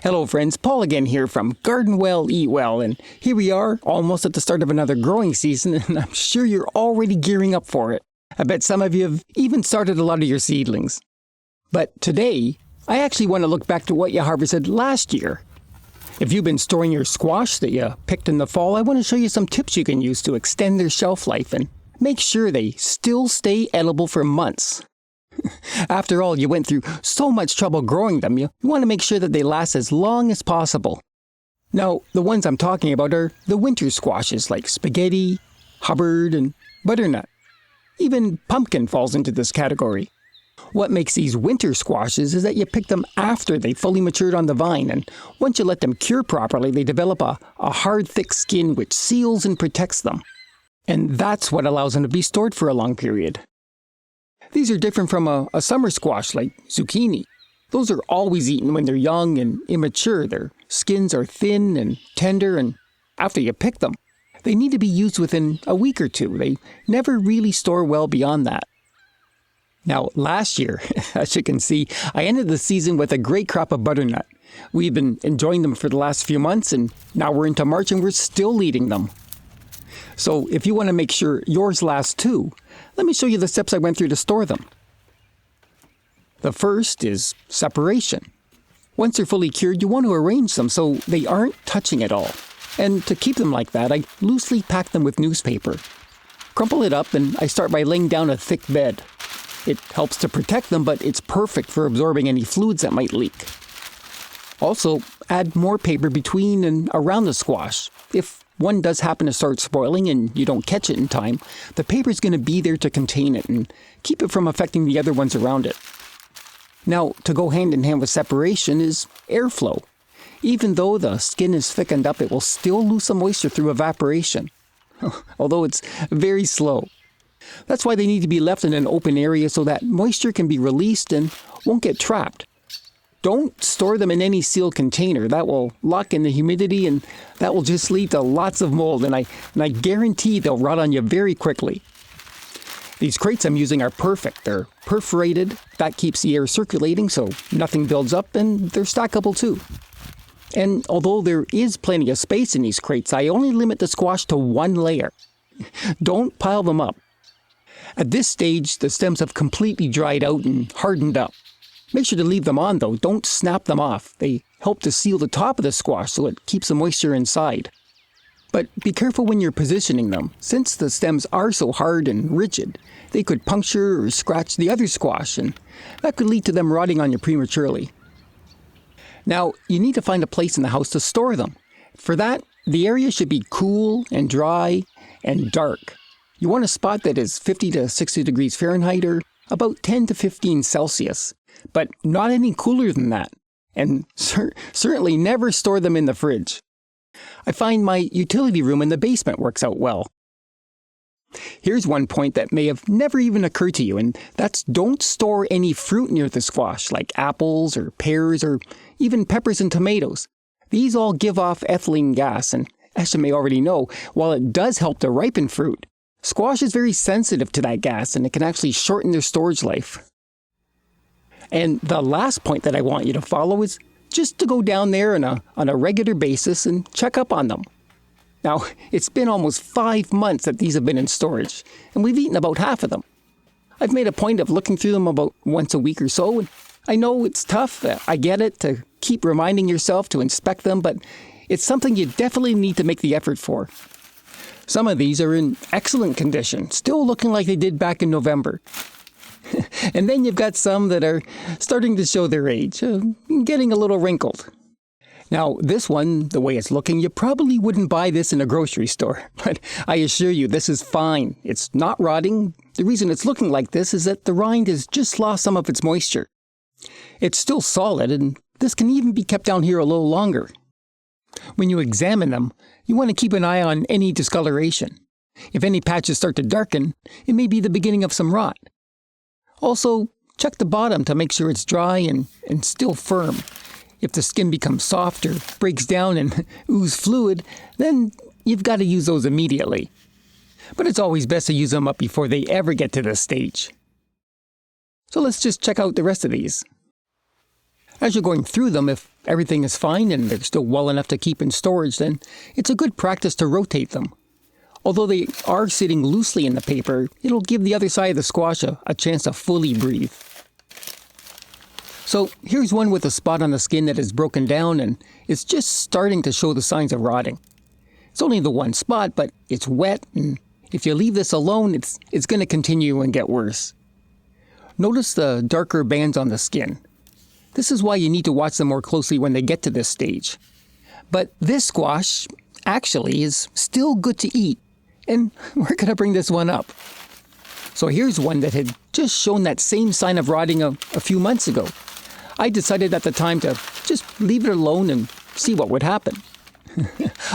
Hello friends, Paul again here from Garden Well, Eat Well, and here we are, almost at the start of another growing season, and I'm sure you're already gearing up for it. I bet some of you have even started a lot of your seedlings. But today, I actually want to look back to what you harvested last year. If you've been storing your squash that you picked in the fall, I want to show you some tips you can use to extend their shelf life and make sure they still stay edible for months. After all, you went through so much trouble growing them, you want to make sure that they last as long as possible. Now, the ones I'm talking about are the winter squashes like spaghetti, Hubbard, and butternut. Even pumpkin falls into this category. What makes these winter squashes is that you pick them after they fully matured on the vine, and once you let them cure properly, they develop a hard, thick skin which seals and protects them. And that's what allows them to be stored for a long period. These are different from a summer squash like zucchini. Those are always eaten when they're young and immature. Their skins are thin and tender, and after you pick them, they need to be used within a week or two. They never really store well beyond that. Now, last year, as you can see, I ended the season with a great crop of butternut. We've been enjoying them for the last few months, and now we're into March and we're still eating them. So if you want to make sure yours lasts too, let me show you the steps I went through to store them. The first is separation. Once they're fully cured, you want to arrange them so they aren't touching at all. And to keep them like that, I loosely pack them with newspaper. Crumple it up, and I start by laying down a thick bed. It helps to protect them, but it's perfect for absorbing any fluids that might leak. Also, add more paper between and around the squash. If one does happen to start spoiling and you don't catch it in time, the paper is going to be there to contain it and keep it from affecting the other ones around it. Now, to go hand in hand with separation is airflow. Even though the skin is thickened up, it will still lose some moisture through evaporation, although it's very slow. That's why they need to be left in an open area so that moisture can be released and won't get trapped. Don't store them in any sealed container. That will lock in the humidity, and that will just lead to lots of mold, and I guarantee they'll rot on you very quickly. These crates I'm using are perfect. They're perforated. That keeps the air circulating so nothing builds up, and they're stackable too. And although there is plenty of space in these crates, I only limit the squash to one layer. Don't pile them up. At this stage, the stems have completely dried out and hardened up. Make sure to leave them on though, don't snap them off. They help to seal the top of the squash so it keeps the moisture inside. But be careful when you're positioning them. Since the stems are so hard and rigid, they could puncture or scratch the other squash, and that could lead to them rotting on you prematurely. Now, you need to find a place in the house to store them. For that, the area should be cool and dry and dark. You want a spot that is 50 to 60 degrees Fahrenheit or about 10 to 15 Celsius. But not any cooler than that. And certainly never store them in the fridge. I find my utility room in the basement works out well. Here's one point that may have never even occurred to you, and that's don't store any fruit near the squash, like apples or pears or even peppers and tomatoes. These all give off ethylene gas, and as you may already know, while it does help to ripen fruit, squash is very sensitive to that gas, and it can actually shorten their storage life. And the last point that I want you to follow is just to go down there on a regular basis and check up on them. Now, it's been almost 5 months that these have been in storage, and we've eaten about half of them. I've made a point of looking through them about once a week or so, and I know it's tough, I get it, to keep reminding yourself to inspect them, but it's something you definitely need to make the effort for. Some of these are in excellent condition, still looking like they did back in November. And then you've got some that are starting to show their age, getting a little wrinkled. Now, this one, the way it's looking, you probably wouldn't buy this in a grocery store. But I assure you, this is fine. It's not rotting. The reason it's looking like this is that the rind has just lost some of its moisture. It's still solid, and this can even be kept down here a little longer. When you examine them, you want to keep an eye on any discoloration. If any patches start to darken, it may be the beginning of some rot. Also, check the bottom to make sure it's dry and still firm. If the skin becomes soft or breaks down and oozes fluid, then you've got to use those immediately. But it's always best to use them up before they ever get to this stage. So let's just check out the rest of these. As you're going through them, if everything is fine and they're still well enough to keep in storage, then it's a good practice to rotate them. Although they are sitting loosely in the paper, it'll give the other side of the squash a chance to fully breathe. So here's one with a spot on the skin that is broken down and it's just starting to show the signs of rotting. It's only the one spot, but it's wet, and if you leave this alone, it's going to continue and get worse. Notice the darker bands on the skin. This is why you need to watch them more closely when they get to this stage. But this squash actually is still good to eat, and we're going to bring this one up. So here's one that had just shown that same sign of rotting a few months ago. I decided at the time to just leave it alone and see what would happen.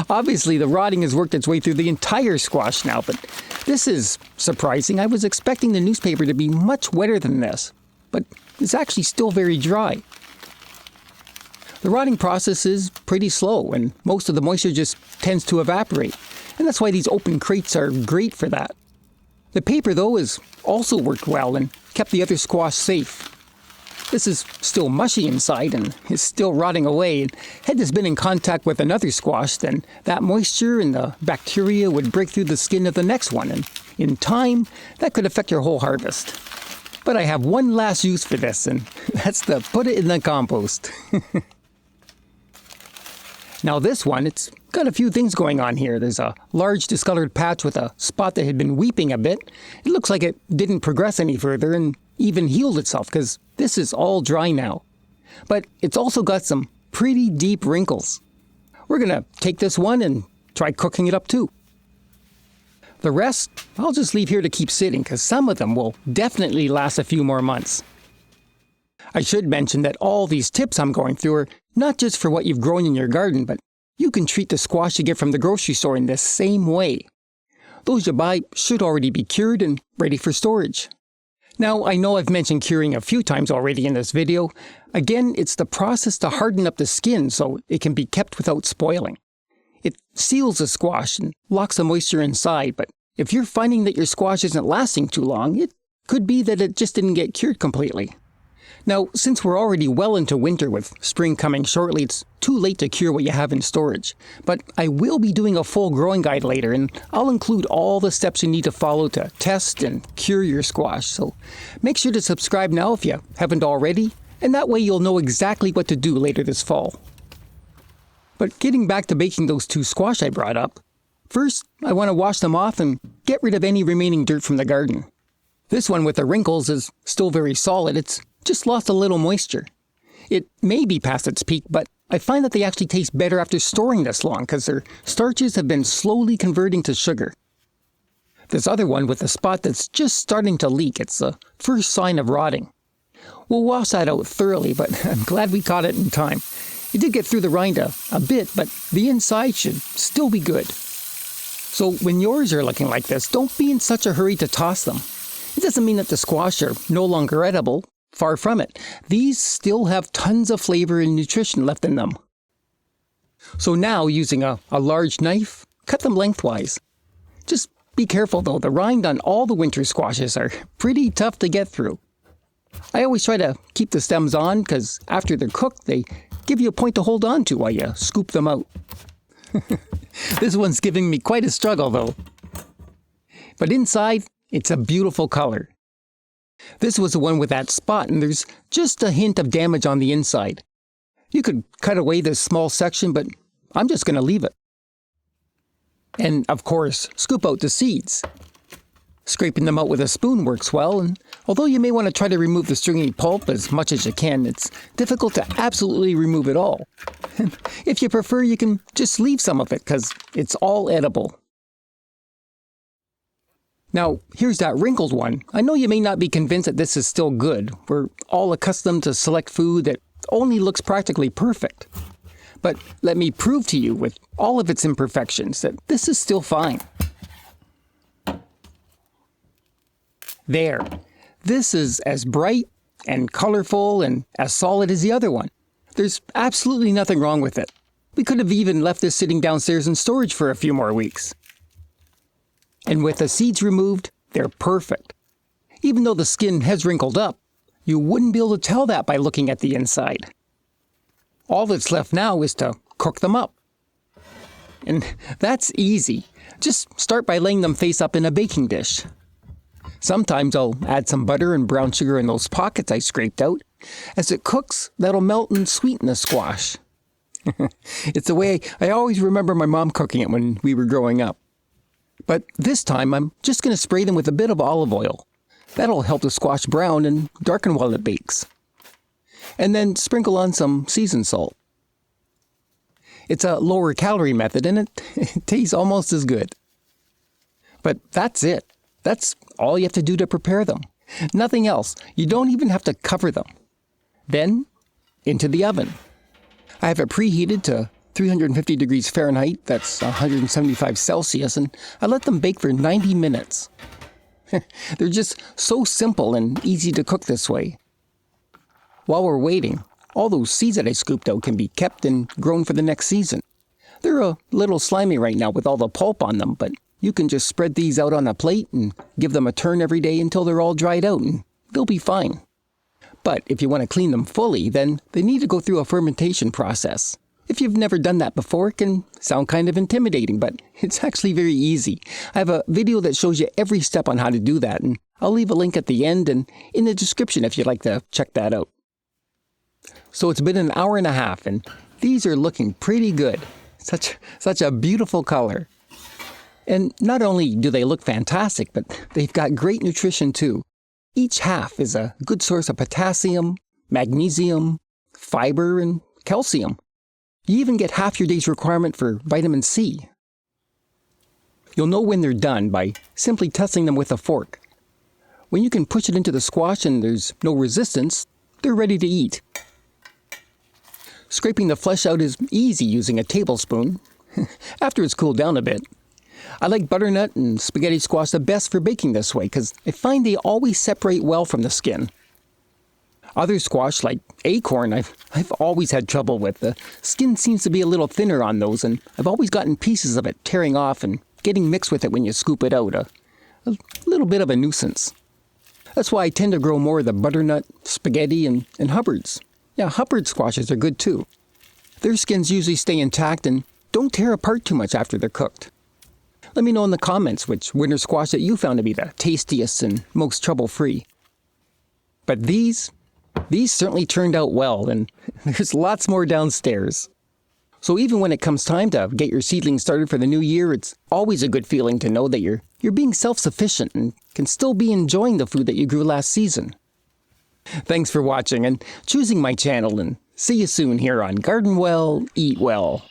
Obviously, the rotting has worked its way through the entire squash now, but this is surprising. I was expecting the newspaper to be much wetter than this, but it's actually still very dry. The rotting process is pretty slow, and most of the moisture just tends to evaporate, and that's why these open crates are great for that. The paper, though, has also worked well and kept the other squash safe. This is still mushy inside and is still rotting away, and had this been in contact with another squash, then that moisture and the bacteria would break through the skin of the next one, and in time, that could affect your whole harvest. But I have one last use for this, and that's to put it in the compost. Now this one, it's got a few things going on here. There's a large discolored patch with a spot that had been weeping a bit. It looks like it didn't progress any further and even healed itself, because this is all dry now. But it's also got some pretty deep wrinkles. We're going to take this one and try cooking it up too. The rest, I'll just leave here to keep sitting, because some of them will definitely last a few more months. I should mention that all these tips I'm going through are not just for what you've grown in your garden, but you can treat the squash you get from the grocery store in this same way. Those you buy should already be cured and ready for storage. Now, I know I've mentioned curing a few times already in this video. Again, it's the process to harden up the skin so it can be kept without spoiling. It seals the squash and locks the moisture inside, but if you're finding that your squash isn't lasting too long, it could be that it just didn't get cured completely. Now, since we're already well into winter with spring coming shortly, it's too late to cure what you have in storage. But I will be doing a full growing guide later, and I'll include all the steps you need to follow to test and cure your squash. So make sure to subscribe now if you haven't already, and that way you'll know exactly what to do later this fall. But getting back to baking those two squash I brought up, first I want to wash them off and get rid of any remaining dirt from the garden. This one with the wrinkles is still very solid. It's just lost a little moisture. It may be past its peak, but I find that they actually taste better after storing this long because their starches have been slowly converting to sugar. This other one with a spot that's just starting to leak, it's the first sign of rotting. We'll wash that out thoroughly, but I'm glad we caught it in time. It did get through the rind a bit, but the inside should still be good. So when yours are looking like this, don't be in such a hurry to toss them. It doesn't mean that the squash are no longer edible. Far from it. These still have tons of flavor and nutrition left in them. So now, using a large knife, cut them lengthwise. Just be careful though, the rind on all the winter squashes are pretty tough to get through. I always try to keep the stems on, because after they're cooked, they give you a point to hold on to while you scoop them out. This one's giving me quite a struggle though. But inside, it's a beautiful color. This was the one with that spot, and there's just a hint of damage on the inside. You could cut away this small section, but I'm just going to leave it. And, of course, scoop out the seeds. Scraping them out with a spoon works well, and although you may want to try to remove the stringy pulp as much as you can, it's difficult to absolutely remove it all. If you prefer, you can just leave some of it, because it's all edible. Now, here's that wrinkled one. I know you may not be convinced that this is still good. We're all accustomed to select food that only looks practically perfect. But let me prove to you, with all of its imperfections, that this is still fine. There. This is as bright and colorful and as solid as the other one. There's absolutely nothing wrong with it. We could have even left this sitting downstairs in storage for a few more weeks. And with the seeds removed, they're perfect. Even though the skin has wrinkled up, you wouldn't be able to tell that by looking at the inside. All that's left now is to cook them up. And that's easy. Just start by laying them face up in a baking dish. Sometimes I'll add some butter and brown sugar in those pockets I scraped out. As it cooks, that'll melt and sweeten the squash. It's the way I always remember my mom cooking it when we were growing up. But this time I'm just going to spray them with a bit of olive oil. That'll help the squash brown and darken while it bakes. And then sprinkle on some seasoned salt. It's a lower calorie method and it tastes almost as good. But that's it. That's all you have to do to prepare them. Nothing else. You don't even have to cover them. Then, into the oven. I have it preheated to 350 degrees Fahrenheit, that's 175 Celsius, and I let them bake for 90 minutes. They're just so simple and easy to cook this way. While we're waiting, all those seeds that I scooped out can be kept and grown for the next season. They're a little slimy right now with all the pulp on them, but you can just spread these out on a plate and give them a turn every day until they're all dried out, and they'll be fine. But if you want to clean them fully, then they need to go through a fermentation process. If you've never done that before, it can sound kind of intimidating, but it's actually very easy. I have a video that shows you every step on how to do that, and I'll leave a link at the end and in the description if you'd like to check that out. So it's been an hour and a half, and these are looking pretty good. Such a beautiful color. And not only do they look fantastic, but they've got great nutrition too. Each half is a good source of potassium, magnesium, fiber, and calcium. You even get half your day's requirement for vitamin C. You'll know when they're done by simply testing them with a fork. When you can push it into the squash and there's no resistance, they're ready to eat. Scraping the flesh out is easy using a tablespoon, after it's cooled down a bit. I like butternut and spaghetti squash the best for baking this way because I find they always separate well from the skin. Other squash, like acorn, I've always had trouble with. The skin seems to be a little thinner on those, and I've always gotten pieces of it tearing off and getting mixed with it when you scoop it out. A little bit of a nuisance. That's why I tend to grow more of the butternut, spaghetti, and Hubbards. Yeah, Hubbard squashes are good too. Their skins usually stay intact and don't tear apart too much after they're cooked. Let me know in the comments which winter squash that you found to be the tastiest and most trouble-free. But these certainly turned out well, and there's lots more downstairs. So even when it comes time to get your seedlings started for the new year, it's always a good feeling to know that you're being self-sufficient and can still be enjoying the food that you grew last season. Thanks for watching and choosing my channel, and see you soon here on Garden Well, Eat Well.